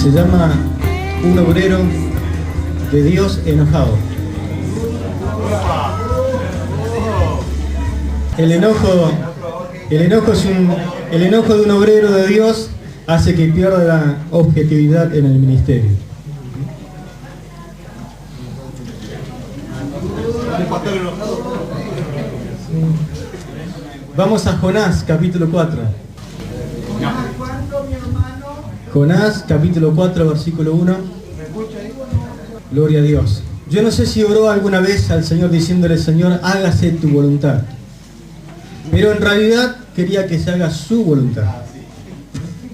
Se llama Un obrero de Dios enojado. El enojo de un obrero de Dios hace que pierda la objetividad en el ministerio. Vamos a Jonás, capítulo 4. Jonás, capítulo 4, versículo 1. Gloria a Dios. Yo no sé si oró alguna vez al Señor diciéndole: Señor, hágase tu voluntad. Pero en realidad quería que se haga su voluntad,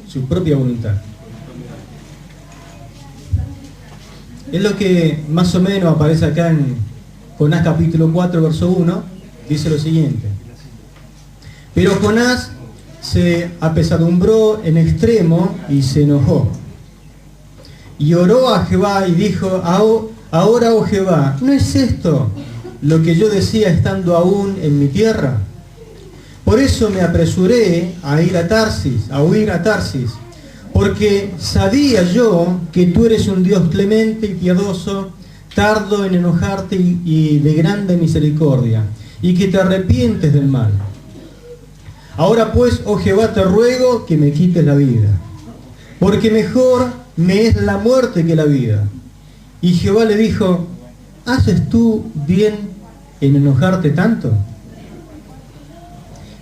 su propia voluntad. Es lo que más o menos aparece acá en Jonás capítulo 4, verso 1, dice lo siguiente. Pero Jonás se apesadumbró en extremo y se enojó. Y oró a Jehová y dijo: ahora, oh Jehová, ¿no es esto lo que yo decía estando aún en mi tierra? Por eso me apresuré a huir a Tarsis, porque sabía yo que tú eres un Dios clemente y piadoso, tardo en enojarte y de grande misericordia, y que te arrepientes del mal. Ahora pues, oh Jehová, te ruego que me quites la vida, porque mejor me es la muerte que la vida. Y Jehová le dijo: ¿haces tú bien en enojarte tanto?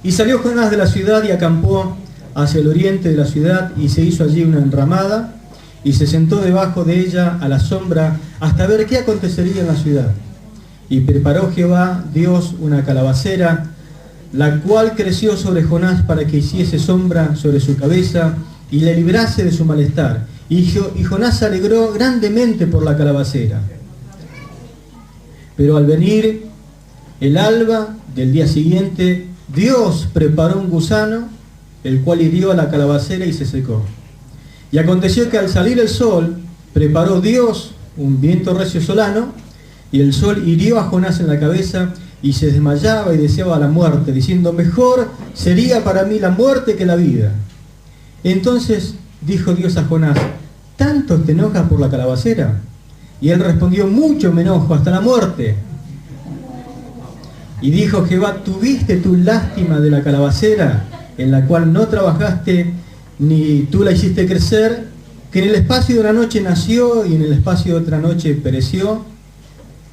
Y salió Jonás de la ciudad y acampó hacia el oriente de la ciudad, y se hizo allí una enramada, y se sentó debajo de ella a la sombra hasta ver qué acontecería en la ciudad. Y preparó Jehová Dios una calabacera, la cual creció sobre Jonás para que hiciese sombra sobre su cabeza y le librase de su malestar. Y Jonás se alegró grandemente por la calabacera. Pero al venir el alba del día siguiente, Dios preparó un gusano, el cual hirió a la calabacera y se secó. Y aconteció que al salir el sol, preparó Dios un viento recio solano, y el sol hirió a Jonás en la cabeza, y se desmayaba y deseaba la muerte, diciendo: mejor sería para mí la muerte que la vida. Entonces dijo Dios a Jonás: ¿tanto te enojas por la calabacera? Y él respondió: mucho me enojo, hasta la muerte. Y dijo Jehová: ¿tuviste tu lástima de la calabacera, en la cual no trabajaste, ni tú la hiciste crecer, que en el espacio de una noche nació, y en el espacio de otra noche pereció?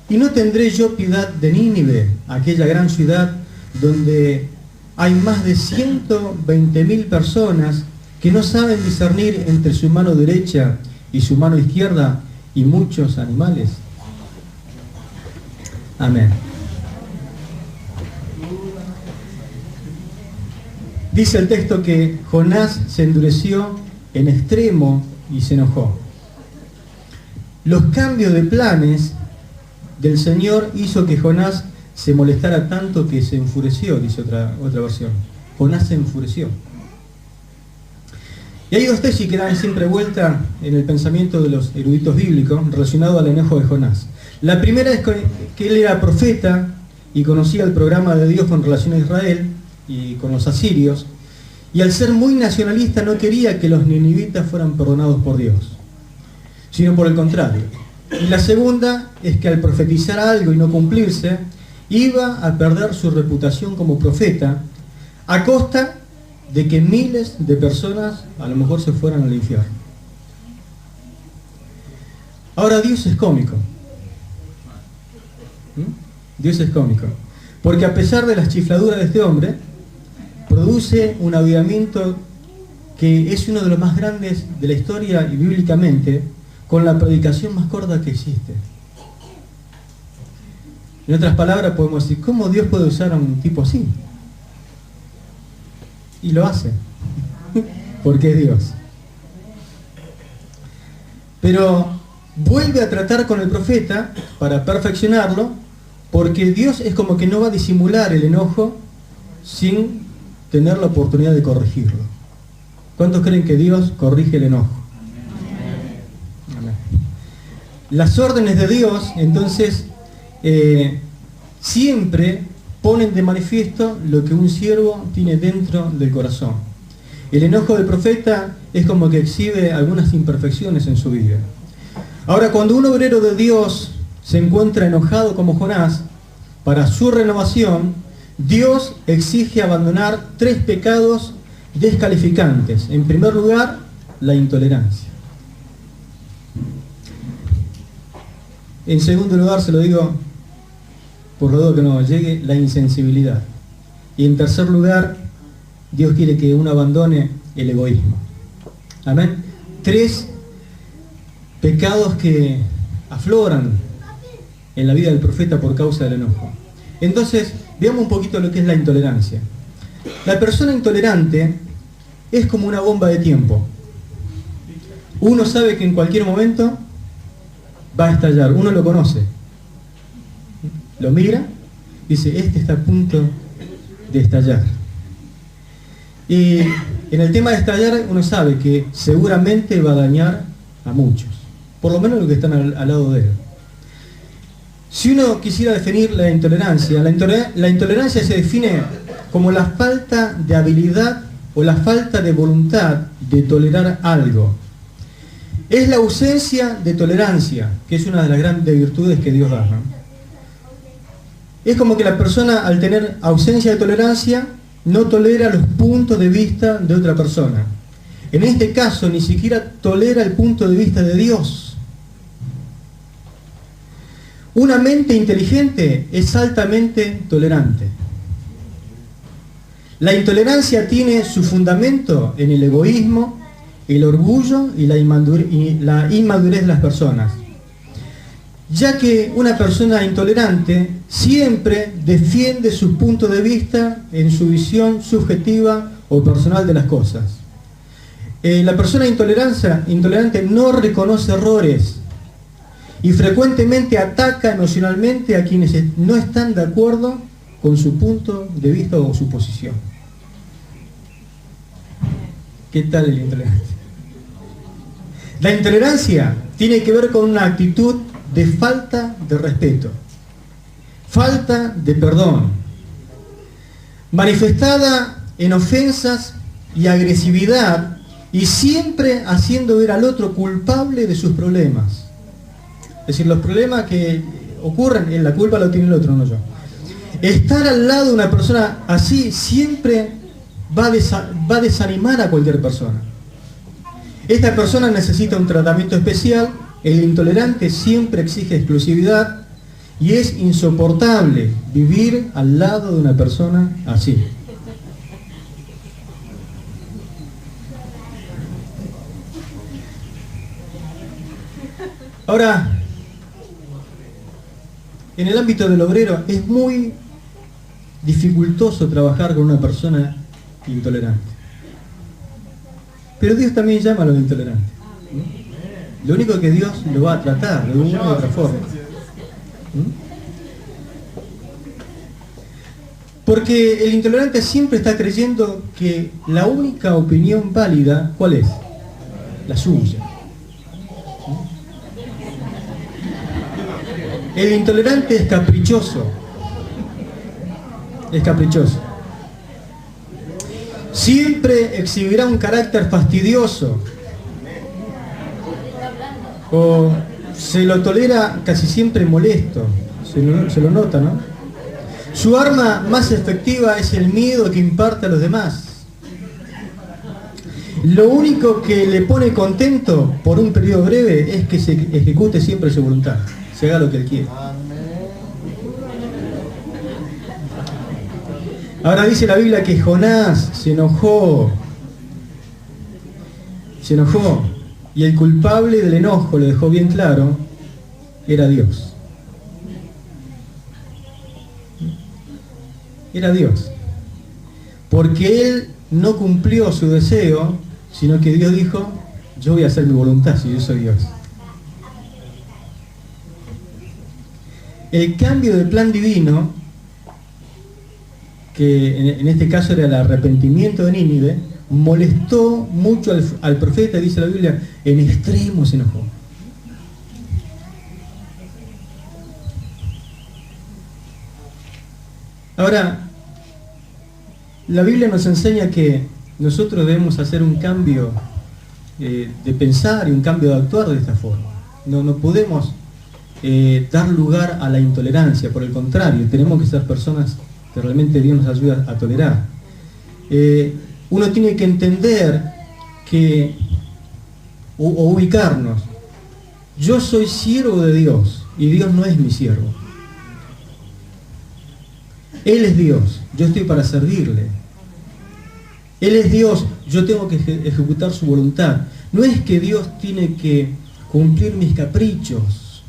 ¿Y no tendré yo piedad de Nínive, aquella gran ciudad, donde hay más de 120.000 personas que no saben discernir entre su mano derecha y su mano izquierda, y muchos animales? Amén. Dice el texto que Jonás se endureció en extremo y se enojó. Los cambios de planes del Señor hizo que Jonás se molestara tanto que se enfureció, dice otra versión. Jonás se enfureció. Y hay dos tesis que dan siempre vuelta en el pensamiento de los eruditos bíblicos relacionado al enojo de Jonás. La primera es que él era profeta y conocía el programa de Dios con relación a Israel y con los asirios, y al ser muy nacionalista no quería que los ninivitas fueran perdonados por Dios, sino por el contrario. Y la segunda es que al profetizar algo y no cumplirse, iba a perder su reputación como profeta a costa de que miles de personas a lo mejor se fueran al infierno. Ahora Dios es cómico. Dios es cómico, porque a pesar de las chifladuras de este hombre, produce un avivamiento que es uno de los más grandes de la historia y bíblicamente, con la predicación más corta que existe. En otras palabras podemos decir: ¿cómo Dios puede usar a un tipo así? Y lo hace, porque es Dios. Pero vuelve a tratar con el profeta para perfeccionarlo, porque Dios es como que no va a disimular el enojo sin tener la oportunidad de corregirlo. ¿Cuántos creen que Dios corrige el enojo? Amén. Las órdenes de Dios, entonces, siempre ponen de manifiesto lo que un siervo tiene dentro del corazón. El enojo del profeta es como que exhibe algunas imperfecciones en su vida. Ahora, cuando un obrero de Dios se encuentra enojado como Jonás, para su renovación, Dios exige abandonar 3 pecados descalificantes. En primer lugar, la intolerancia. En segundo lugar, se lo digo por lo dudo que no llegue, la insensibilidad. Y en tercer lugar, Dios quiere que uno abandone el egoísmo. Amén. 3 pecados que afloran en la vida del profeta por causa del enojo. Entonces, veamos un poquito lo que es la intolerancia. La persona intolerante es como una bomba de tiempo. Uno sabe que en cualquier momento va a estallar, uno lo conoce. Lo mira, dice, este está a punto de estallar. Y en el tema de estallar, uno sabe que seguramente va a dañar a muchos, por lo menos los que están al lado de él. Si uno quisiera definir la intolerancia se define como la falta de habilidad o la falta de voluntad de tolerar algo. Es la ausencia de tolerancia, que es una de las grandes virtudes que Dios da, ¿no? Es como que la persona, al tener ausencia de tolerancia, no tolera los puntos de vista de otra persona. En este caso, ni siquiera tolera el punto de vista de Dios. Una mente inteligente es altamente tolerante. La intolerancia tiene su fundamento en el egoísmo, el orgullo y la inmadurez de las personas, ya que una persona intolerante siempre defiende su punto de vista en su visión subjetiva o personal de las cosas. La persona intolerante no reconoce errores y frecuentemente ataca emocionalmente a quienes no están de acuerdo con su punto de vista o su posición. ¿Qué tal el intolerante? La intolerancia tiene que ver con una actitud de falta de respeto, falta de perdón, manifestada en ofensas y agresividad, y siempre haciendo ver al otro culpable de sus problemas. Es decir, los problemas que ocurren, la culpa lo tiene el otro, no yo. Estar al lado de una persona así siempre va a desanimar a cualquier persona. Esta persona necesita un tratamiento especial. El intolerante siempre exige exclusividad y es insoportable vivir al lado de una persona así. Ahora, en el ámbito del obrero es muy dificultoso trabajar con una persona intolerante. Pero Dios también llama a los intolerantes, ¿no? Lo único que Dios lo va a tratar de una u otra forma. Porque el intolerante siempre está creyendo que la única opinión válida, ¿cuál es? La suya. El intolerante es caprichoso. Es caprichoso. Siempre exhibirá un carácter fastidioso. O se lo tolera casi siempre molesto. Se lo nota, ¿no? Su arma más efectiva es el miedo que imparte a los demás. Lo único que le pone contento por un periodo breve es que se ejecute siempre su voluntad, se haga lo que él quiere. Ahora dice la Biblia que Jonás se enojó, y el culpable del enojo, lo dejó bien claro, era Dios. Era Dios. Porque él no cumplió su deseo, sino que Dios dijo, yo voy a hacer mi voluntad si yo soy Dios. El cambio de plan divino, que en este caso era el arrepentimiento de Nínive, molestó mucho al profeta, dice la Biblia, en extremo se enojó. Ahora, la Biblia nos enseña que nosotros debemos hacer un cambio de pensar y un cambio de actuar de esta forma. No podemos dar lugar a la intolerancia, por el contrario, tenemos que ser personas que realmente Dios nos ayuda a tolerar. Uno tiene que entender que, o ubicarnos, yo soy siervo de Dios y Dios no es mi siervo. Él es Dios, yo estoy para servirle. Él es Dios, yo tengo que ejecutar su voluntad. No es que Dios tiene que cumplir mis caprichos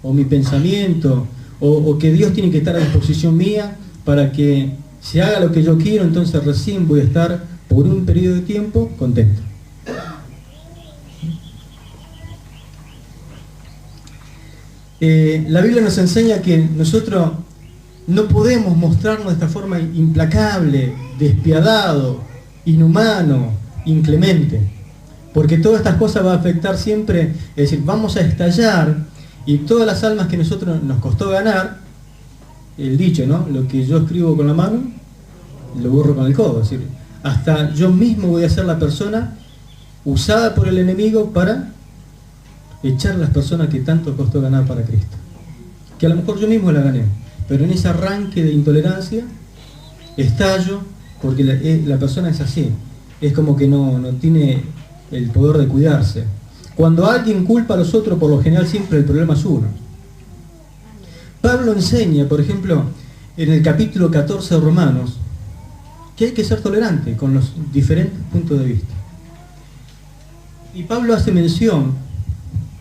o mi pensamiento, o que Dios tiene que estar a disposición mía para que se haga lo que yo quiero, entonces recién voy a estar por un periodo de tiempo contento. La Biblia nos enseña que nosotros no podemos mostrarnos de esta forma implacable, despiadado, inhumano, inclemente, porque todas estas cosas van a afectar siempre, es decir, vamos a estallar, y todas las almas que nosotros nos costó ganar, el dicho, ¿no? Lo que yo escribo con la mano, lo borro con el codo, es decir, hasta yo mismo voy a ser la persona usada por el enemigo para echar a las personas que tanto costó ganar para Cristo, que a lo mejor yo mismo la gané, pero en ese arranque de intolerancia estallo, porque la persona es así, es como que no tiene el poder de cuidarse. Cuando alguien culpa a los otros, por lo general siempre el problema es uno. Pablo enseña, por ejemplo, en el capítulo 14 de Romanos, que hay que ser tolerante con los diferentes puntos de vista. Y Pablo hace mención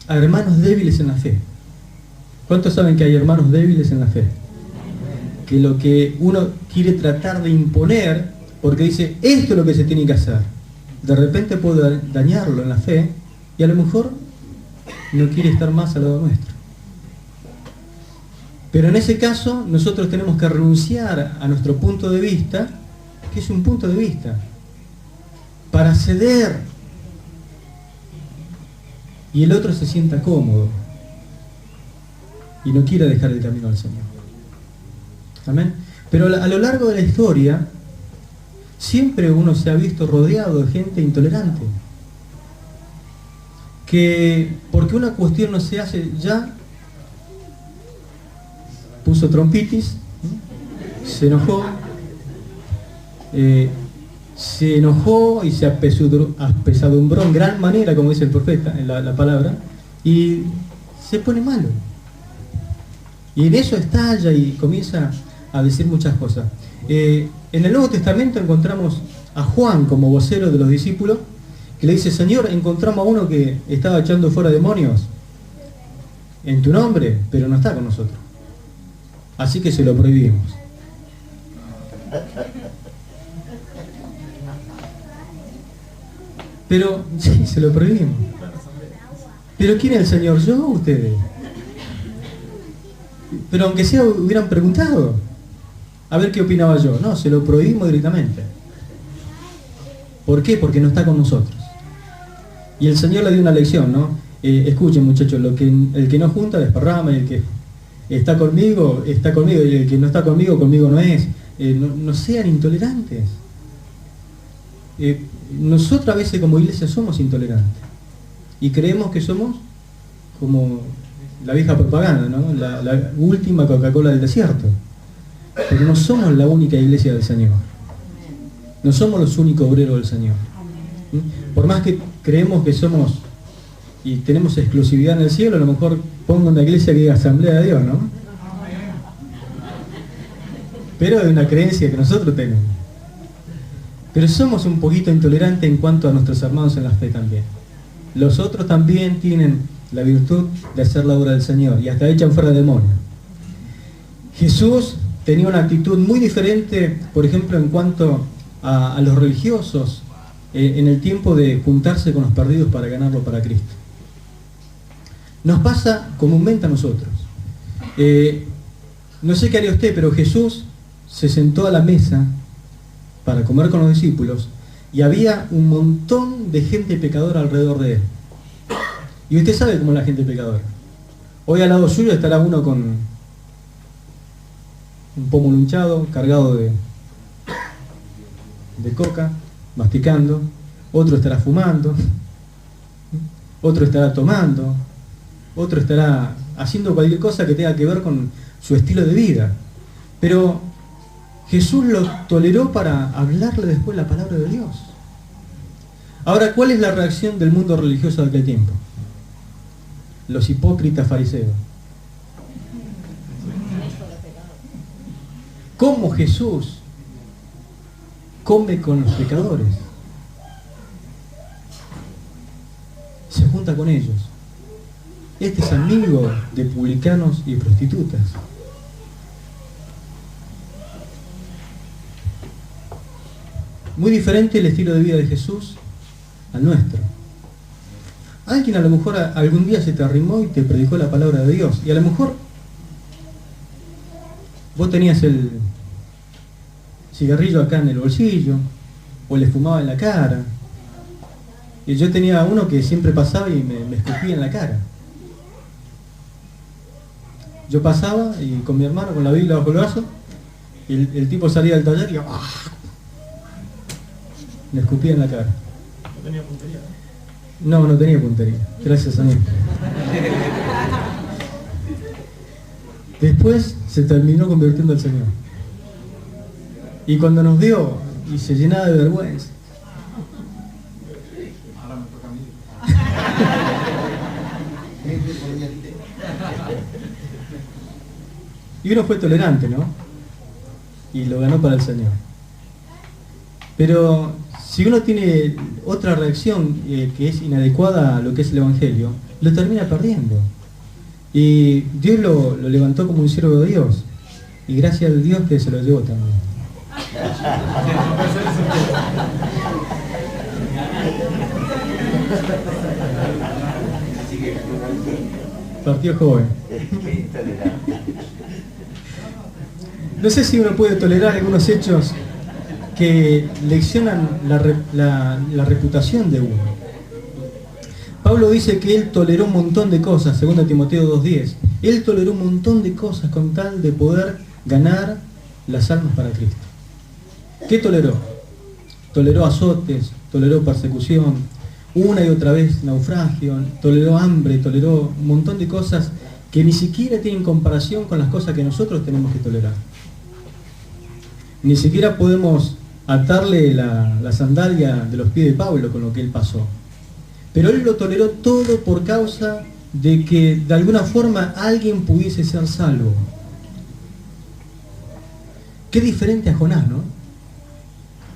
a hermanos débiles en la fe. ¿Cuántos saben que hay hermanos débiles en la fe? Que lo que uno quiere tratar de imponer, porque dice, esto es lo que se tiene que hacer, de repente puede dañarlo en la fe, y a lo mejor no quiere estar más al lado nuestro. Pero en ese caso, nosotros tenemos que renunciar a nuestro punto de vista, que es un punto de vista, para ceder, y el otro se sienta cómodo, y no quiera dejar el camino al Señor. Amén. Pero a lo largo de la historia, siempre uno se ha visto rodeado de gente intolerante, que porque una cuestión no se hace ya, puso trompitis, se enojó, y se apesadumbró en gran manera, como dice el profeta en la palabra, y se pone malo. Y en eso estalla y comienza a decir muchas cosas. En el Nuevo Testamento encontramos a Juan como vocero de los discípulos, que le dice, Señor, encontramos a uno que estaba echando fuera demonios en tu nombre, pero no está con nosotros. Así que se lo prohibimos. Pero, sí, se lo prohibimos. ¿Pero quién es el Señor? ¿Yo o ustedes? Pero aunque sea hubieran preguntado, a ver qué opinaba yo. No, se lo prohibimos directamente. ¿Por qué? Porque no está con nosotros. Y el Señor le dio una lección, ¿no? Escuchen, muchachos, el que no junta desparrama, y el que está conmigo, y el que no está conmigo no es. No sean intolerantes. Nosotros a veces como iglesia somos intolerantes y creemos que somos como la vieja propaganda, ¿no? La última Coca-Cola del desierto. Pero no somos la única iglesia del Señor. No somos los únicos obreros del Señor. Por más que creemos que somos y tenemos exclusividad en el cielo, a lo mejor pongo una iglesia que diga Asamblea de Dios, ¿no? Pero es una creencia que nosotros tenemos. Pero somos un poquito intolerantes en cuanto a nuestros hermanos en la fe también. Los otros también tienen la virtud de hacer la obra del Señor y hasta echan fuera demonios. Jesús tenía una actitud muy diferente, por ejemplo, en cuanto a los religiosos en el tiempo de juntarse con los perdidos para ganarlo para Cristo. Nos pasa comúnmente a nosotros. No sé qué haría usted, pero Jesús se sentó a la mesa para comer con los discípulos y había un montón de gente pecadora alrededor de él. Y usted sabe cómo es la gente pecadora. Hoy al lado suyo estará uno con un pómulo hinchado, cargado de coca, masticando, otro estará fumando, otro estará tomando, otro estará haciendo cualquier cosa que tenga que ver con su estilo de vida. Pero Jesús lo toleró para hablarle después la palabra de Dios. Ahora, ¿cuál es la reacción del mundo religioso de aquel tiempo? Los hipócritas fariseos. ¿Cómo Jesús come con los pecadores? Se junta con ellos. Este es amigo de publicanos y prostitutas. Muy diferente el estilo de vida de Jesús al nuestro. Alguien a lo mejor algún día se te arrimó y te predicó la palabra de Dios, y a lo mejor vos tenías el cigarrillo acá en el bolsillo, o le fumaba en la cara, y yo tenía uno que siempre pasaba y me escupía en la cara. Yo pasaba y con mi hermano con la Biblia bajo el brazo, y el tipo salía del taller y me escupía en la cara. ¿No tenía puntería? No tenía puntería, gracias a mí. Después se terminó convirtiendo al Señor. Y cuando nos vio y se llenaba de vergüenza. Ahora me toca a mí. Y uno fue tolerante, ¿no? Y lo ganó para el Señor. Pero si uno tiene otra reacción que es inadecuada a lo que es el Evangelio, lo termina perdiendo. Y Dios lo levantó como un siervo de Dios. Y gracias a Dios que se lo llevó también. Partió joven. No sé si uno puede tolerar algunos hechos que leccionan la reputación de uno. Pablo dice que él toleró un montón de cosas, 2 Timoteo 2:10. Él toleró un montón de cosas con tal de poder ganar las almas para Cristo. ¿Qué toleró? Toleró azotes, toleró persecución, una y otra vez naufragio, toleró hambre, toleró un montón de cosas que ni siquiera tienen comparación con las cosas que nosotros tenemos que tolerar. Ni siquiera podemos atarle la sandalia de los pies de Pablo con lo que él pasó. Pero él lo toleró todo por causa de que de alguna forma alguien pudiese ser salvo. Qué diferente a Jonás, ¿no?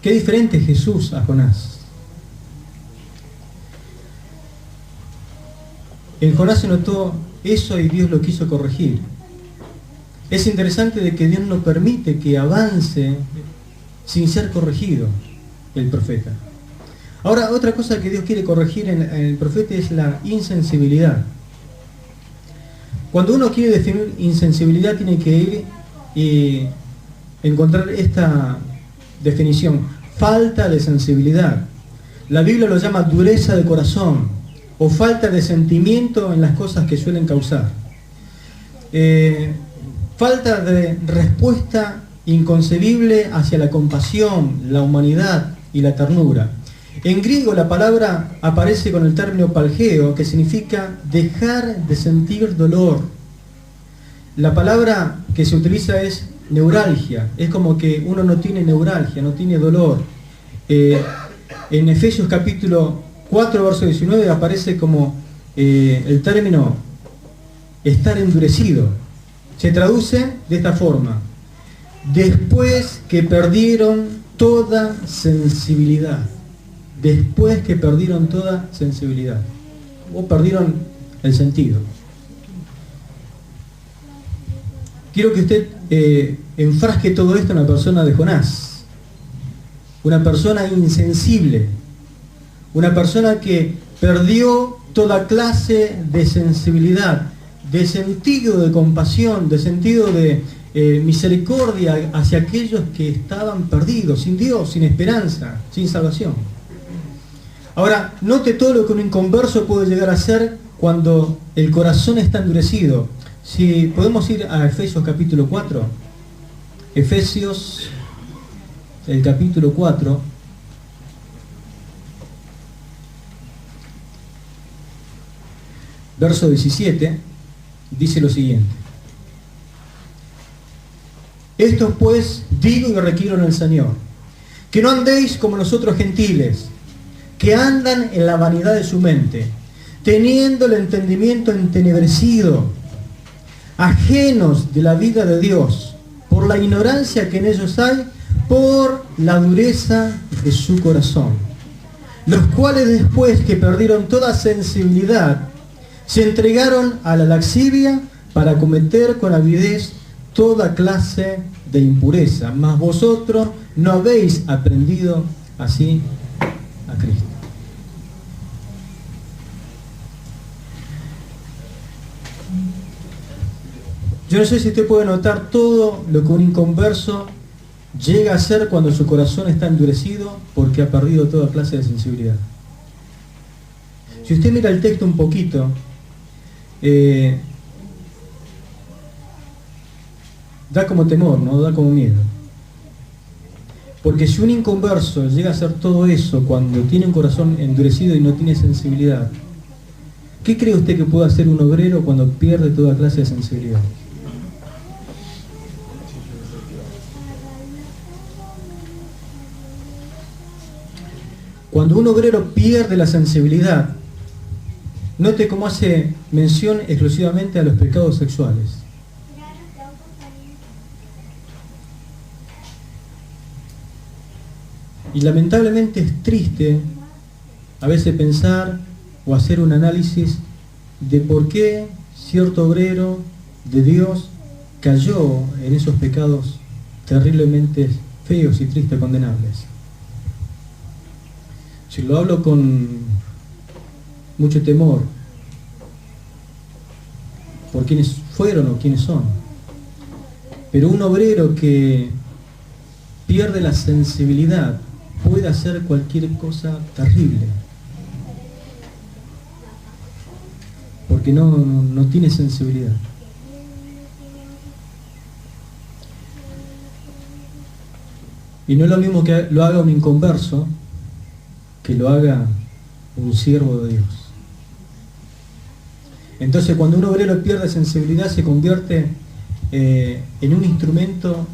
Qué diferente Jesús a Jonás. En Jonás se notó eso y Dios lo quiso corregir. Es interesante de que Dios no permite que avance sin ser corregido el profeta. Ahora, otra cosa que Dios quiere corregir en el profeta es la insensibilidad. Cuando uno quiere definir insensibilidad, tiene que ir y encontrar esta definición: falta de sensibilidad. La Biblia lo llama dureza de corazón o falta de sentimiento en las cosas que suelen causar. Falta de respuesta inconcebible hacia la compasión, la humanidad y la ternura. En griego la palabra aparece con el término palgeo, que significa dejar de sentir dolor. La palabra que se utiliza es neuralgia, es como que uno no tiene neuralgia, no tiene dolor. En Efesios capítulo 4, verso 19 aparece como el término estar endurecido. Se traduce de esta forma: después que perdieron toda sensibilidad. Después que perdieron toda sensibilidad. O perdieron el sentido. Quiero que usted enfrasque todo esto en la persona de Jonás. Una persona insensible. Una persona que perdió toda clase de sensibilidad, de sentido de compasión, de sentido de misericordia hacia aquellos que estaban perdidos, sin Dios, sin esperanza, sin salvación. Ahora, note todo lo que un inconverso puede llegar a ser cuando el corazón está endurecido. Si podemos ir a Efesios capítulo 4. Efesios, el capítulo 4. verso 17, dice lo siguiente: esto pues digo y requiero en el Señor, que no andéis como los otros gentiles, que andan en la vanidad de su mente, teniendo el entendimiento entenebrecido, ajenos de la vida de Dios, por la ignorancia que en ellos hay, por la dureza de su corazón, los cuales después que perdieron toda sensibilidad, se entregaron a la lascivia para cometer con avidez toda clase de impureza, mas vosotros no habéis aprendido así a Cristo. Yo no sé si usted puede notar todo lo que un inconverso llega a hacer cuando su corazón está endurecido porque ha perdido toda clase de sensibilidad. Si usted mira el texto un poquito, da como temor, ¿no? Da como miedo. Porque si un inconverso llega a hacer todo eso cuando tiene un corazón endurecido y no tiene sensibilidad, ¿qué cree usted que puede hacer un obrero cuando pierde toda clase de sensibilidad? Cuando un obrero pierde la sensibilidad, note cómo hace mención exclusivamente a los pecados sexuales. Y lamentablemente es triste a veces pensar o hacer un análisis de por qué cierto obrero de Dios cayó en esos pecados terriblemente feos y tristes, condenables. Si lo hablo con mucho temor por quienes fueron o quienes son, pero un obrero que pierde la sensibilidad puede hacer cualquier cosa terrible, porque no tiene sensibilidad. Y no es lo mismo que lo haga un inconverso que lo haga un siervo de Dios. Entonces, cuando un obrero pierde sensibilidad, se convierte en un instrumento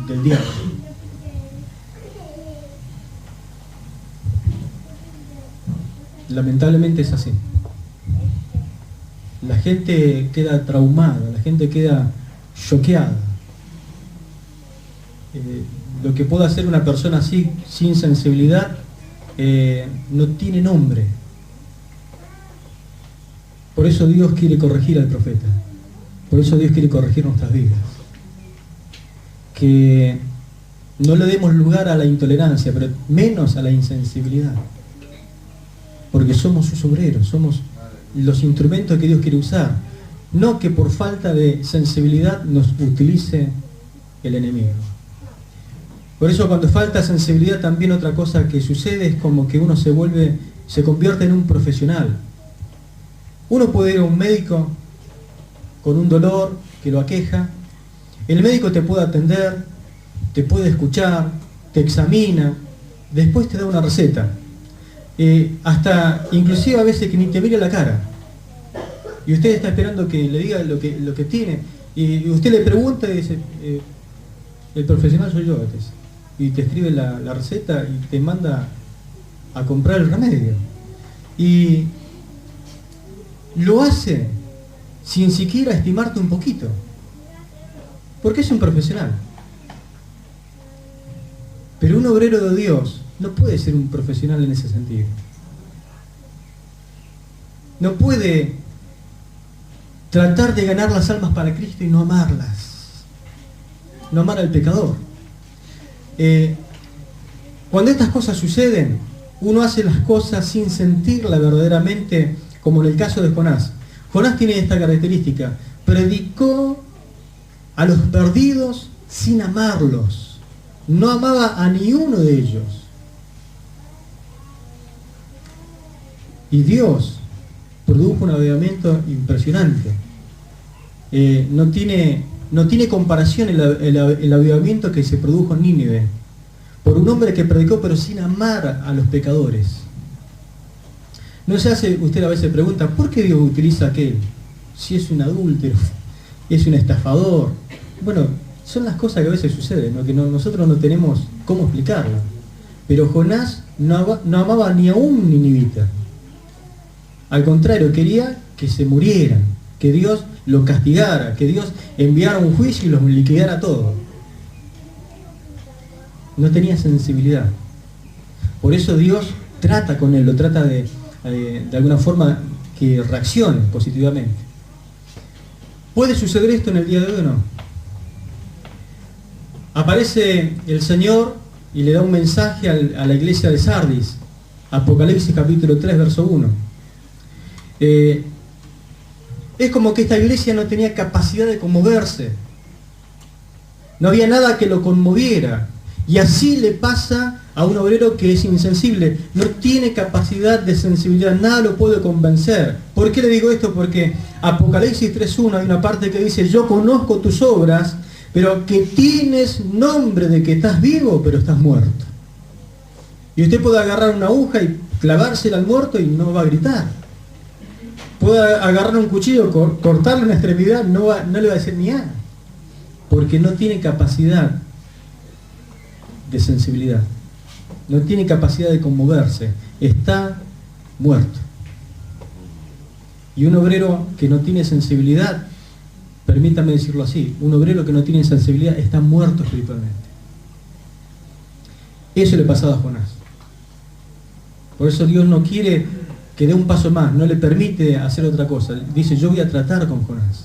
del diablo. Lamentablemente es así. La gente queda traumada, la gente queda choqueada. Lo que puede hacer una persona así, sin sensibilidad, no tiene nombre. Por eso Dios quiere corregir al profeta. Por eso Dios quiere corregir nuestras vidas. Que no le demos lugar a la intolerancia, pero menos a la insensibilidad. Porque somos sus obreros, somos los instrumentos que Dios quiere usar. No que por falta de sensibilidad nos utilice el enemigo. Por eso cuando falta sensibilidad, también otra cosa que sucede es como que uno se convierte en un profesional. Uno puede ir a un médico con un dolor que lo aqueja. El médico te puede atender, te puede escuchar, te examina, después te da una receta. Hasta inclusive a veces que ni te mira la cara. Y usted está esperando que le diga lo que tiene. Y usted le pregunta y dice, el profesional soy yo. Y te escribe la receta y te manda a comprar el remedio. Y lo hace sin siquiera estimarte un poquito. Porque es un profesional. Pero un obrero de Dios no puede ser un profesional en ese sentido. No puede tratar de ganar las almas para Cristo y no amarlas. No amar al pecador. Cuando estas cosas suceden, uno hace las cosas sin sentirla verdaderamente, como en el caso de Jonás. Jonás tiene esta característica: predicó a los perdidos sin amarlos. No amaba a ni uno de ellos. Y Dios produjo un avivamiento impresionante. No tiene comparación el avivamiento que se produjo en Nínive, por un hombre que predicó pero sin amar a los pecadores. ¿No se hace, usted a veces pregunta, ¿por qué Dios utiliza a aquel? Si es un adúltero, es un estafador. Bueno, son las cosas que a veces suceden, ¿no? Que nosotros no tenemos cómo explicarlo. Pero Jonás no amaba ni a un ninivita. Al contrario, quería que se murieran, que Dios lo castigara, que Dios enviara un juicio y los liquidara a todos. No tenía sensibilidad. Por eso Dios trata con él, lo trata de alguna forma que reaccione positivamente. ¿Puede suceder esto en el día de hoy o no? Aparece el Señor y le da un mensaje a la iglesia de Sardis, Apocalipsis capítulo 3, verso 1. Es como que esta iglesia no tenía capacidad de conmoverse. No había nada que lo conmoviera. Y así le pasa a un obrero que es insensible. No tiene capacidad de sensibilidad, nada lo puede convencer. ¿Por qué le digo esto? Porque Apocalipsis 3.1 hay una parte que dice: yo conozco tus obras, pero que tienes nombre de que estás vivo, pero estás muerto. Y usted puede agarrar una aguja y clavársela al muerto y no va a gritar. Puede agarrar un cuchillo, cortarle una extremidad, no le va a decir ni nada. Porque no tiene capacidad de sensibilidad. No tiene capacidad de conmoverse. Está muerto. Y un obrero que no tiene sensibilidad, permítame decirlo así, un obrero que no tiene sensibilidad está muerto espiritualmente. Eso le pasaba a Jonás. Por eso Dios no quiere que dé un paso más, no le permite hacer otra cosa. Dice: yo voy a tratar con Jonás.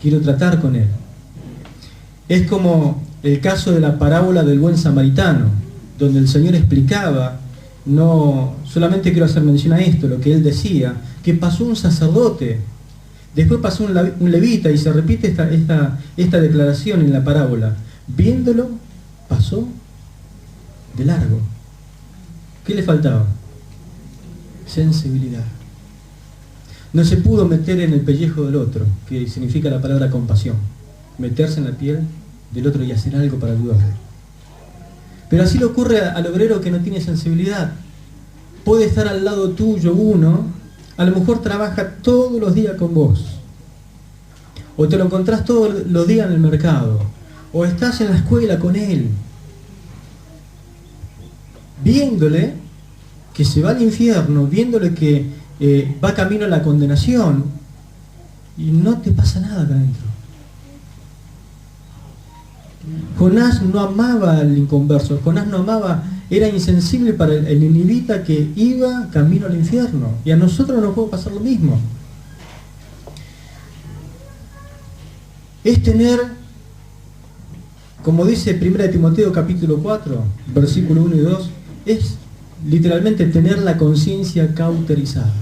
Quiero tratar con él. Es como el caso de la parábola del buen samaritano, donde el Señor explicaba, no solamente quiero hacer mención a esto, lo que él decía, que pasó un sacerdote, después pasó un levita, y se repite esta declaración en la parábola. Viéndolo, pasó de largo. ¿Qué le faltaba? Sensibilidad. No se pudo meter en el pellejo del otro, que significa la palabra compasión, meterse en la piel del otro y hacer algo para ayudarle. Pero así le ocurre al obrero que no tiene sensibilidad. Puede estar al lado tuyo uno, a lo mejor trabaja todos los días con vos, o te lo encontrás todos los días en el mercado, o estás en la escuela con él, viéndole que se va al infierno, viéndole que va camino a la condenación, y no te pasa nada acá adentro. Jonás no amaba al inconverso, Jonás no amaba, era insensible para el ninivita que iba camino al infierno, y a nosotros nos puede pasar lo mismo. Es tener, como dice 1 Timoteo capítulo 4, versículo 1 y 2, es literalmente tener la conciencia cauterizada.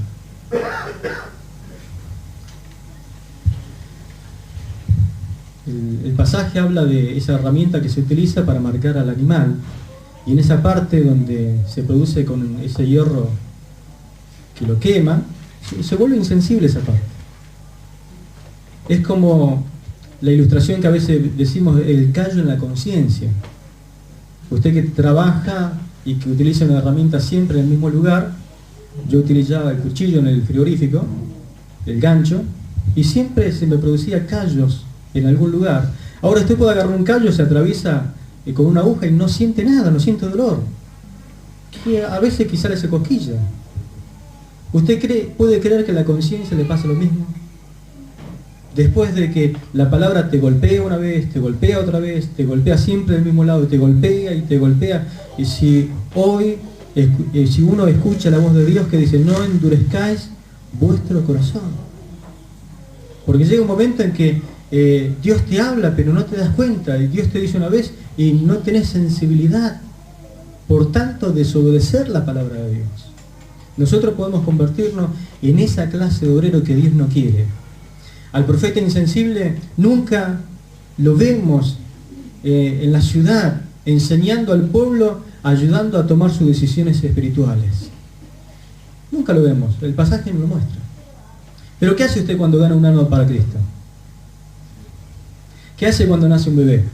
El pasaje habla de esa herramienta que se utiliza para marcar al animal, y en esa parte donde se produce con ese hierro que lo quema, se vuelve insensible esa parte. Es como la ilustración que a veces decimos, el callo en la conciencia. Usted que trabaja y que utiliza una herramienta siempre en el mismo lugar, yo utilizaba el cuchillo en el frigorífico, el gancho, y siempre se me producía callos en algún lugar. Ahora usted puede agarrar un callo, se atraviesa con una aguja y no siente nada, no siente dolor. Que a veces quizá le se cosquilla. ¿Usted puede creer que a la conciencia le pasa lo mismo? Después de que la palabra te golpea una vez, te golpea otra vez, te golpea siempre del mismo lado, te golpea y te golpea. Y si hoy, si uno escucha la voz de Dios que dice: no endurezcáis vuestro corazón. Porque llega un momento en que Dios te habla pero no te das cuenta, y Dios te dice una vez y no tenés sensibilidad, por tanto desobedecer la palabra de Dios. Nosotros podemos convertirnos en esa clase de obrero que Dios no quiere. Al profeta insensible nunca lo vemos en la ciudad enseñando al pueblo, ayudando a tomar sus decisiones espirituales. Nunca lo vemos, el pasaje no lo muestra. Pero ¿qué hace usted cuando gana un alma para Cristo? ¿Qué hace cuando nace un bebé?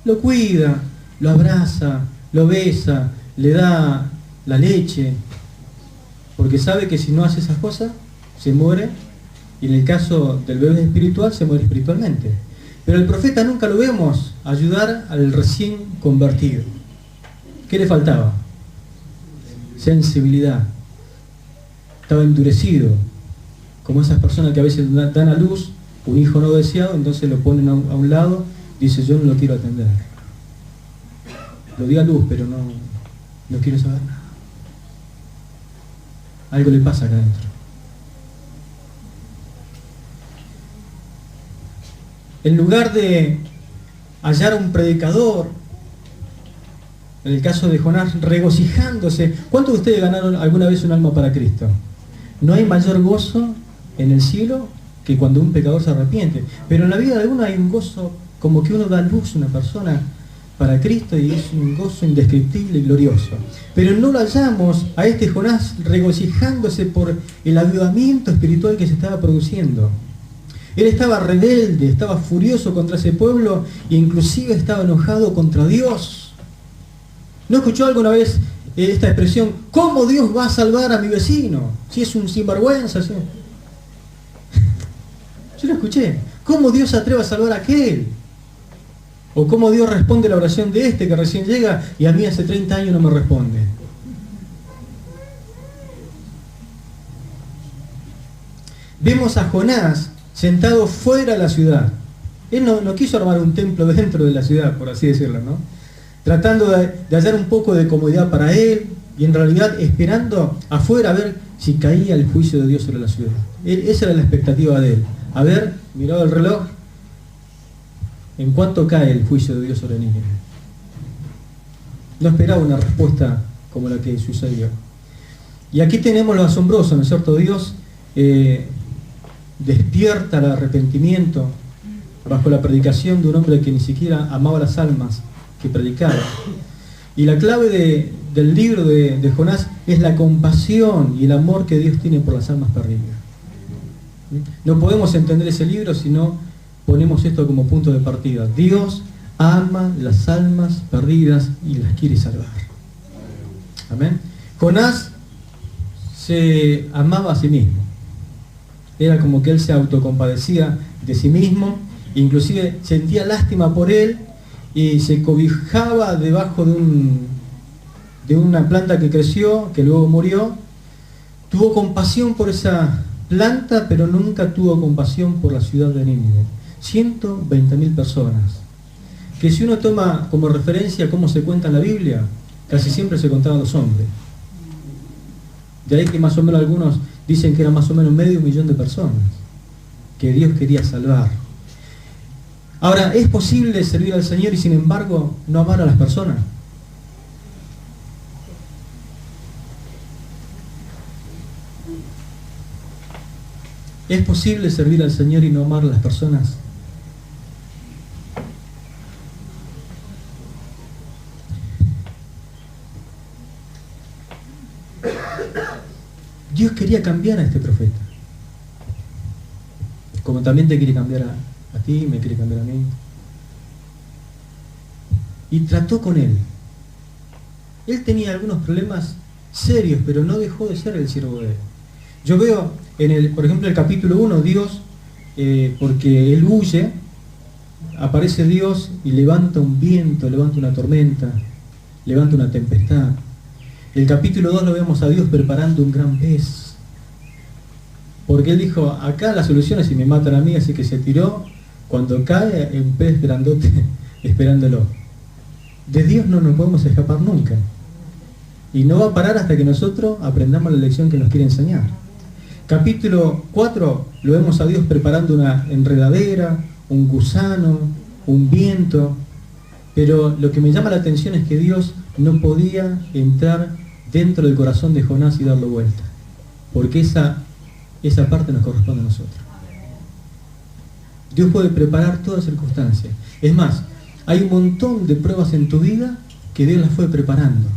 Lo cuida, lo abraza, lo besa, le da la leche. porque sabe que si no hace esas cosas, se muere, y en el caso del bebé espiritual, se muere espiritualmente. Pero el profeta nunca lo vemos ayudar al recién convertido. ¿Qué le faltaba? Sensibilidad. Estaba endurecido, como esas personas que a veces dan a luz un hijo no deseado, entonces lo ponen a un lado, dice, yo no lo quiero atender. Lo di a luz, pero no quiero saber nada. Algo le pasa acá adentro. En lugar de hallar un predicador, en el caso de Jonás, regocijándose, ¿cuántos de ustedes ganaron alguna vez un alma para Cristo? No hay mayor gozo en el cielo que cuando un pecador se arrepiente. Pero en la vida de uno hay un gozo, como que uno da luz a una persona para Cristo, y es un gozo indescriptible y glorioso. Pero no lo hallamos a este Jonás regocijándose por el avivamiento espiritual que se estaba produciendo. Él estaba rebelde, estaba furioso contra ese pueblo e inclusive estaba enojado contra Dios. ¿No escuchó alguna vez esta expresión? ¿Cómo Dios va a salvar a mi vecino? Si es un sinvergüenza. ¿Sí? Yo lo escuché. ¿Cómo Dios se atreve a salvar a aquel? O cómo Dios responde la oración de este que recién llega y a mí hace 30 años no me responde. Vemos a Jonás sentado fuera de la ciudad. Él no quiso armar un templo dentro de la ciudad, por así decirlo, ¿no? Tratando de hallar un poco de comodidad para él, y en realidad esperando afuera a ver si caía el juicio de Dios sobre la ciudad. Esa era la expectativa de él. A ver, miraba el reloj, ¿en cuánto cae el juicio de Dios sobre Nínive? No esperaba una respuesta como la que sucedió. Y aquí tenemos lo asombroso, ¿no es cierto? Dios despierta el arrepentimiento bajo la predicación de un hombre que ni siquiera amaba las almas que predicaba. Y la clave del libro de Jonás es la compasión y el amor que Dios tiene por las almas perdidas. No podemos entender ese libro si no ponemos esto como punto de partida. Dios ama las almas perdidas y las quiere salvar. Amén. Jonás se amaba a sí mismo. Era como que él se autocompadecía de sí mismo, inclusive sentía lástima por él y se cobijaba debajo de una planta que creció, que luego murió. Tuvo compasión por esa planta, pero nunca tuvo compasión por la ciudad de Nínive. 120.000 personas, que si uno toma como referencia cómo se cuenta en la Biblia, casi siempre se contaban los hombres. De ahí que más o menos algunos dicen que era más o menos 500.000 de personas que Dios quería salvar. Ahora, ¿es posible servir al Señor y sin embargo no amar a las personas? ¿Es posible servir al Señor y no amar a las personas? Dios quería cambiar a este profeta, como también te quiere cambiar a ti, me quiere cambiar a mí. Y trató con él. Él tenía algunos problemas serios, pero no dejó de ser el siervo de él. Yo veo, por ejemplo, el capítulo 1, Dios, porque él huye, aparece Dios y levanta un viento, levanta una tormenta, levanta una tempestad. El capítulo 2 lo vemos a Dios preparando un gran pez. Porque él dijo, acá la solución es si me matan a mí, así que se tiró. Cuando cae, un pez grandote esperándolo. De Dios no nos podemos escapar nunca. Y no va a parar hasta que nosotros aprendamos la lección que nos quiere enseñar. Capítulo 4 lo vemos a Dios preparando una enredadera, un gusano, un viento. Pero lo que me llama la atención es que Dios no podía entrar dentro del corazón de Jonás y darlo vuelta. Porque esa parte nos corresponde a nosotros. Dios puede preparar todas circunstancias. Es más, hay un montón de pruebas en tu vida que Dios las fue preparando.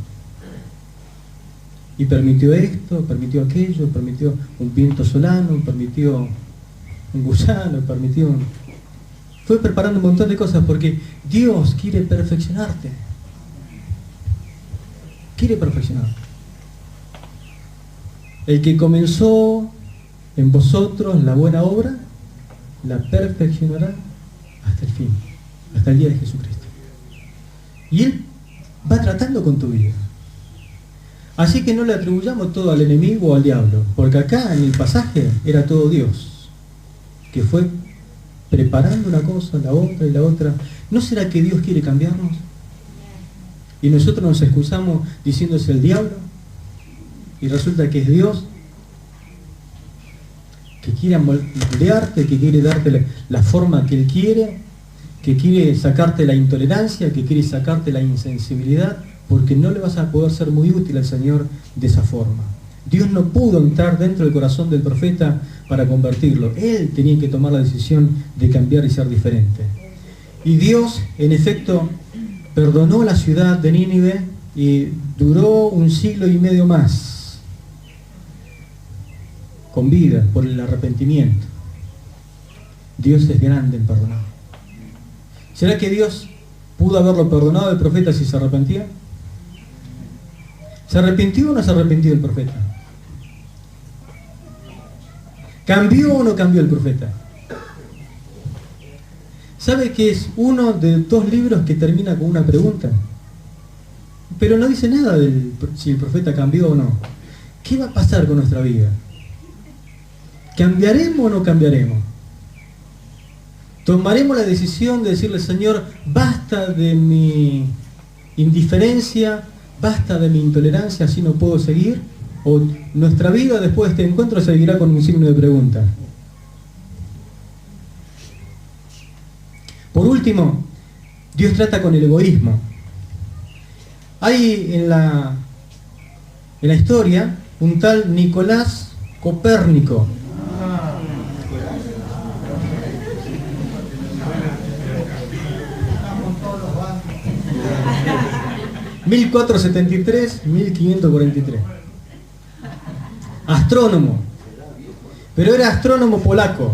Y permitió esto, permitió aquello, permitió un viento solano, permitió un gusano, fue preparando un montón de cosas porque Dios quiere perfeccionarte. Quiere perfeccionarte. el que comenzó en vosotros la buena obra, la perfeccionará hasta el fin, hasta el día de Jesucristo. Y Él va tratando con tu vida. Así que no le atribuyamos todo al enemigo o al diablo, porque acá en el pasaje era todo Dios, que fue preparando una cosa, la otra y la otra. ¿No será que Dios quiere cambiarnos? Y nosotros nos excusamos diciendo es el diablo, y resulta que es Dios, que quiere moldearte, que quiere darte la forma que Él quiere, que quiere sacarte la intolerancia, que quiere sacarte la insensibilidad, porque no le vas a poder ser muy útil al Señor de esa forma. Dios no pudo entrar dentro del corazón del profeta para convertirlo. Él tenía que tomar la decisión de cambiar y ser diferente. Y Dios, en efecto, perdonó la ciudad de Nínive y duró 1 siglo y medio más, con vida, por el arrepentimiento. Dios es grande en perdonar. ¿Será que Dios pudo haberlo perdonado al profeta si se arrepentía? ¿Se arrepintió o no se arrepintió el profeta? ¿Cambió o no cambió el profeta? ¿Sabe que es uno de 2 libros que termina con una pregunta? Pero no dice nada de si el profeta cambió o no. ¿Qué va a pasar con nuestra vida? ¿Cambiaremos o no cambiaremos? ¿Tomaremos la decisión de decirle, Señor, basta de mi indiferencia, basta de mi intolerancia, así no puedo seguir? ¿O nuestra vida después de este encuentro seguirá con un signo de pregunta? Por último, Dios trata con el egoísmo. Hay en la historia un tal Nicolás Copérnico. (1473-1543) astrónomo, pero era astrónomo polaco.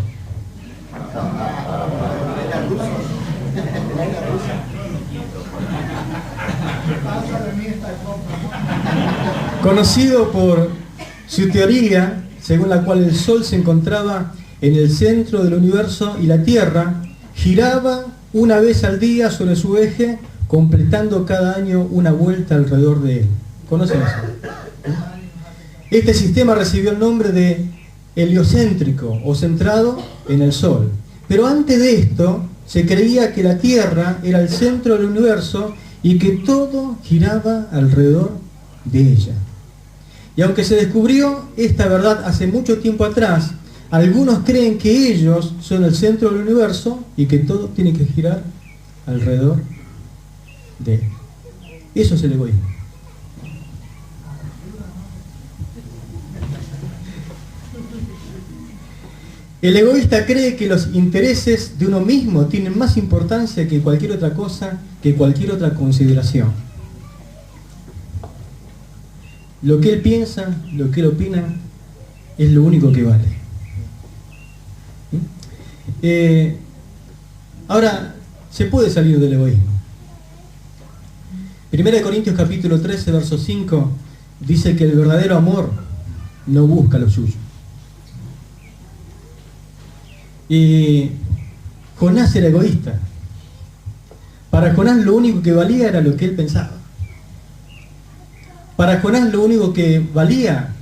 Conocido por su teoría, según la cual el Sol se encontraba en el centro del universo y la Tierra giraba una vez al día sobre su eje, completando cada año una vuelta alrededor de él. ¿Conocen eso? Este sistema recibió el nombre de heliocéntrico o centrado en el Sol. Pero antes de esto, se creía que la Tierra era el centro del universo y que todo giraba alrededor de ella. Y aunque se descubrió esta verdad hace mucho tiempo atrás, algunos creen que ellos son el centro del universo y que todo tiene que girar alrededor de él. Eso es el egoísmo. El egoísta cree que los intereses de uno mismo tienen más importancia que cualquier otra cosa, que cualquier otra consideración. Lo que él piensa, lo que él opina, es lo único que vale. Ahora, se puede salir del egoísmo. 1 Corintios capítulo 13, verso 5, dice que el verdadero amor no busca lo suyo. Y Jonás era egoísta. Para Jonás lo único que valía era lo que él pensaba. Para Jonás lo único que valía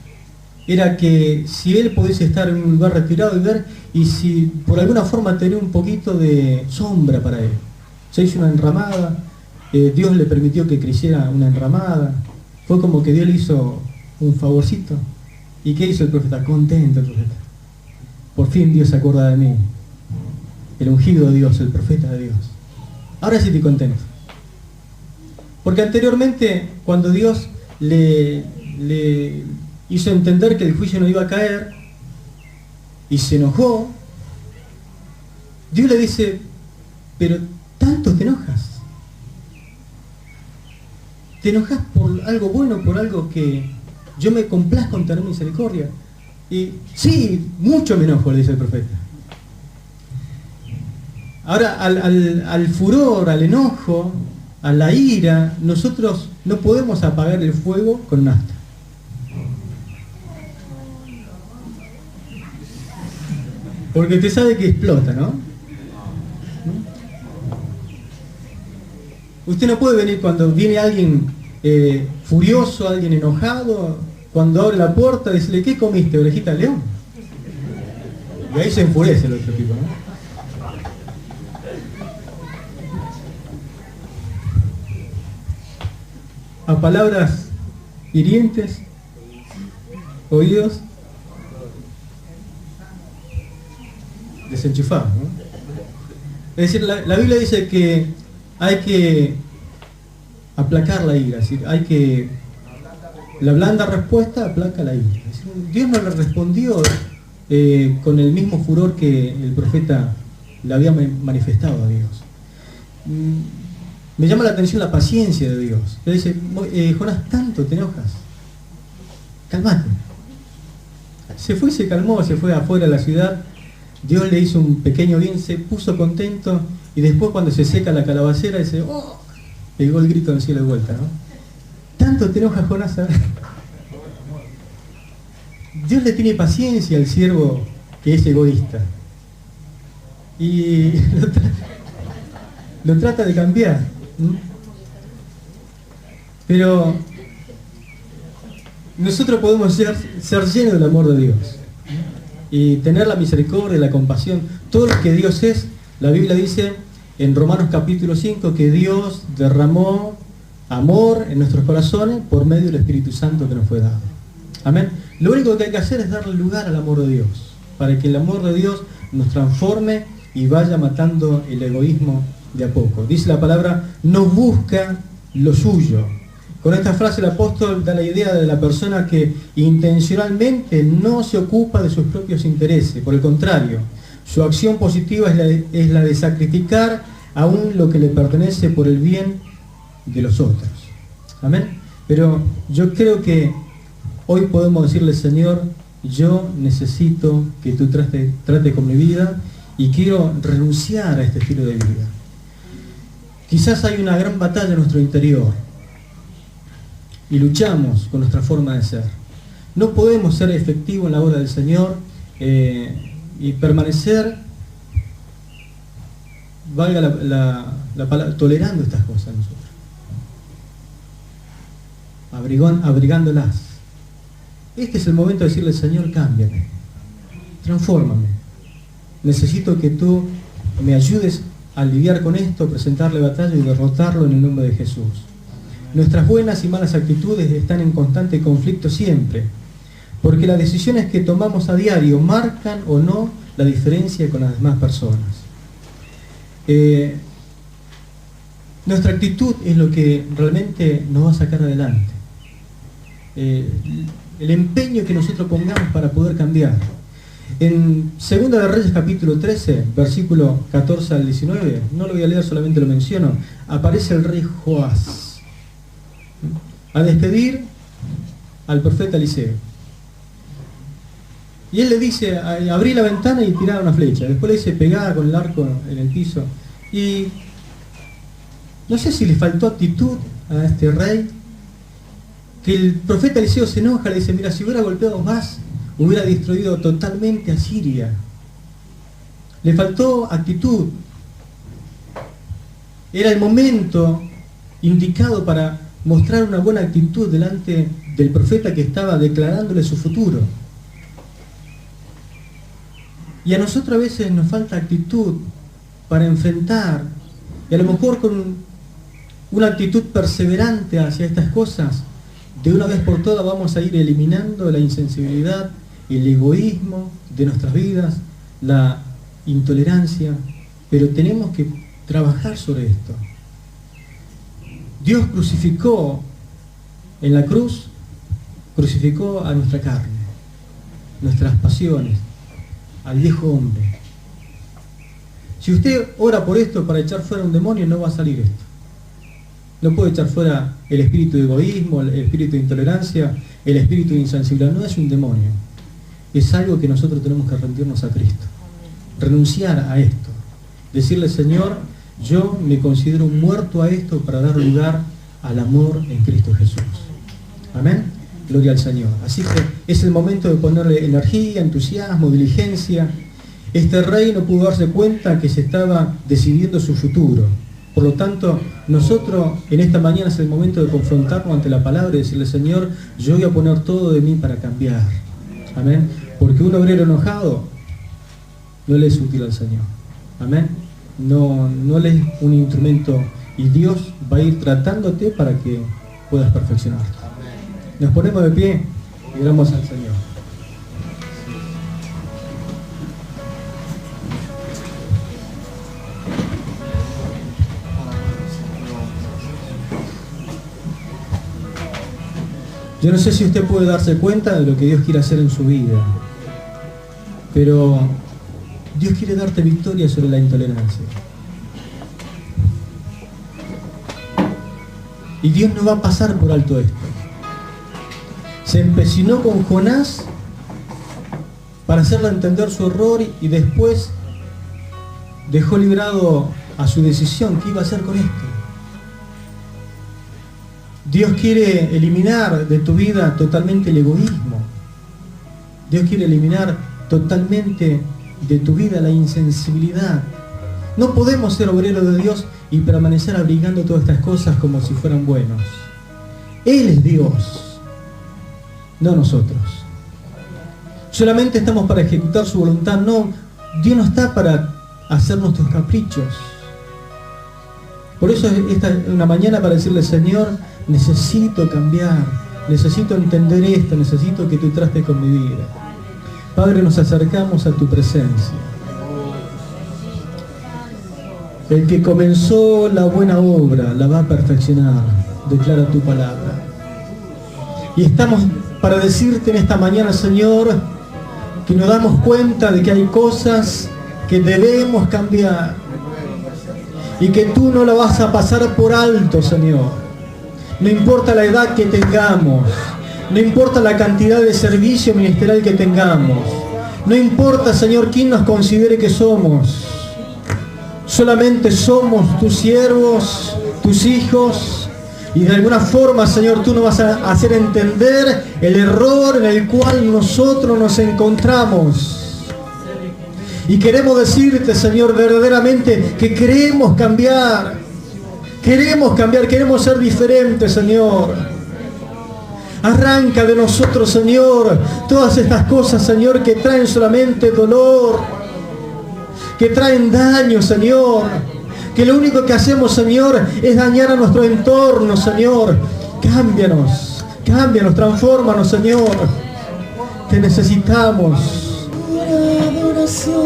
era que si él pudiese estar en un lugar retirado y ver, y si por alguna forma tenía un poquito de sombra para él. Se hizo una enramada, Dios le permitió que creciera una enramada, fue como que Dios le hizo un favorcito. ¿Y qué hizo el profeta? Contento el profeta. Por fin Dios se acuerda de mí. El ungido de Dios, el profeta de Dios. Ahora sí estoy contento. Porque anteriormente, cuando Dios le hizo entender que el juicio no iba a caer, y se enojó, Dios le dice, pero tanto te enojas. Te enojas por algo bueno, por algo que yo me complazco en tener misericordia. Y sí, mucho me enojo, le dice el profeta. Ahora, al furor, al enojo, a la ira, nosotros no podemos apagar el fuego con un asta. Porque usted sabe que explota, ¿no? Usted no puede venir cuando viene alguien furioso, alguien enojado, cuando abre la puerta, decirle, ¿qué comiste, orejita de león? Y ahí se enfurece el otro tipo, ¿no? A palabras hirientes, oídos desenchufados, ¿no? Es decir, la Biblia dice que hay que aplacar la ira, es decir, hay que... La blanda respuesta aplaca la ira. Es decir, Dios no le respondió con el mismo furor que el profeta le había manifestado a Dios. Me llama la atención la paciencia de Dios. Le dice, Jonás, tanto te enojas, calmate. Se fue y se calmó, se fue afuera de la ciudad. Dios le hizo un pequeño bien, se puso contento, y después cuando se seca la calabacera dice, ¡oh! Pegó el grito en el cielo de vuelta, ¿no? Tanto te enoja, Jonás. Dios le tiene paciencia al siervo que es egoísta. Y lo trata de cambiar. Pero nosotros podemos ser llenos del amor de Dios. Y tener la misericordia, la compasión, todo lo que Dios es. La Biblia dice en Romanos capítulo 5 que Dios derramó amor en nuestros corazones por medio del Espíritu Santo que nos fue dado. Amén. Lo único que hay que hacer es darle lugar al amor de Dios, para que el amor de Dios nos transforme y vaya matando el egoísmo de a poco. Dice la palabra, no busca lo suyo. Con esta frase el apóstol da la idea de la persona que intencionalmente no se ocupa de sus propios intereses. Por el contrario, su acción positiva es la de sacrificar aún lo que le pertenece por el bien de los otros. Amén. Pero yo creo que hoy podemos decirle, Señor, yo necesito que tú trate con mi vida y quiero renunciar a este estilo de vida. Quizás hay una gran batalla en nuestro interior y luchamos con nuestra forma de ser. No podemos ser efectivos en la obra del Señor y permanecer, valga la palabra, tolerando estas cosas nosotros, abrigándolas. Este es el momento de decirle, Señor, cámbiame, transfórmame. Necesito que tú me ayudes a lidiar con esto, presentarle batalla y derrotarlo en el nombre de Jesús. Nuestras buenas y malas actitudes están en constante conflicto siempre, porque las decisiones que tomamos a diario marcan o no la diferencia con las demás personas. Nuestra actitud es lo que realmente nos va a sacar adelante. El empeño que nosotros pongamos para poder cambiar. En 2 de Reyes capítulo 13, versículo 14 al 19, no lo voy a leer, solamente lo menciono, aparece el rey Joás a despedir al profeta Eliseo. Y él le dice, abrí la ventana y tiraba una flecha. Después le dice, pegada con el arco en el piso. Y no sé si le faltó actitud a este rey, que el profeta Eliseo se enoja, le dice, mira, si hubiera golpeado más, hubiera destruido totalmente a Siria. Le faltó actitud. Era el momento indicado para mostrar una buena actitud delante del profeta que estaba declarándole su futuro. Y a nosotros a veces nos falta actitud para enfrentar, y a lo mejor con una actitud perseverante hacia estas cosas, de una vez por todas vamos a ir eliminando la insensibilidad, el egoísmo de nuestras vidas, la intolerancia, pero tenemos que trabajar sobre esto. Dios crucificó en la cruz, crucificó a nuestra carne, nuestras pasiones, al viejo hombre. Si usted ora por esto para echar fuera un demonio, no va a salir esto. No puede echar fuera el espíritu de egoísmo, el espíritu de intolerancia, el espíritu de insensibilidad. No es un demonio. Es algo que nosotros tenemos que rendirnos a Cristo. Renunciar a esto. Decirle, Señor, yo me considero muerto a esto para dar lugar al amor en Cristo Jesús. Amén. Gloria al Señor. Así que es el momento de ponerle energía, entusiasmo, diligencia. Este rey no pudo darse cuenta que se estaba decidiendo su futuro. Por lo tanto, nosotros en esta mañana es el momento de confrontarnos ante la palabra y decirle, Señor, yo voy a poner todo de mí para cambiar. Amén. Porque un obrero enojado no le es útil al Señor. Amén. No le es un instrumento y Dios va a ir tratándote para que puedas perfeccionarte. Nos ponemos de pie y oramos al Señor. Yo no sé si usted puede darse cuenta de lo que Dios quiere hacer en su vida, pero Dios quiere darte victoria sobre la intolerancia. Y Dios no va a pasar por alto esto. Se empecinó con Jonás para hacerle entender su error y después dejó librado a su decisión. ¿Qué iba a hacer con esto? Dios quiere eliminar de tu vida totalmente el egoísmo. Dios quiere eliminar totalmente de tu vida la insensibilidad. No podemos ser obreros de Dios y permanecer abrigando todas estas cosas como si fueran buenos. Él es Dios, no nosotros. Solamente estamos para ejecutar su voluntad. No, Dios no está para hacer nuestros caprichos. Por eso esta es una mañana para decirle, Señor, necesito cambiar, necesito entender esto, necesito que tú trates con mi vida. Padre, nos acercamos a tu presencia. El que comenzó la buena obra la va a perfeccionar, declara tu palabra. Y estamos para decirte en esta mañana, Señor, que nos damos cuenta de que hay cosas que debemos cambiar y que tú no la vas a pasar por alto, Señor. No importa la edad que tengamos, no importa la cantidad de servicio ministerial que tengamos, no importa, Señor, quién nos considere que somos. Solamente somos tus siervos, tus hijos, y de alguna forma, Señor, tú nos vas a hacer entender el error en el cual nosotros nos encontramos. Y queremos decirte, Señor, verdaderamente que queremos cambiar, queremos ser diferentes, Señor. Arranca de nosotros, Señor, todas estas cosas, Señor, que traen solamente dolor, que traen daño, Señor, que lo único que hacemos, Señor, es dañar a nuestro entorno, Señor. Cámbianos, transfórmanos, Señor. Te necesitamos. Adoración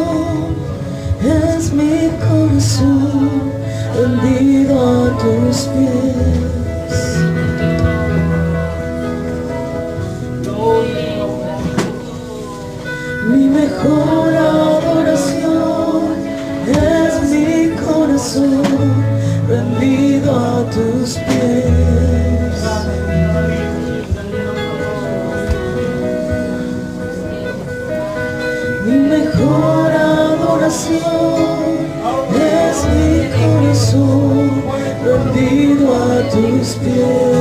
es mi corazón rendido a tus pies. Mi mejor adoración es mi corazón rendido a tus pies. Mi mejor adoración es mi corazón rendido a tus pies.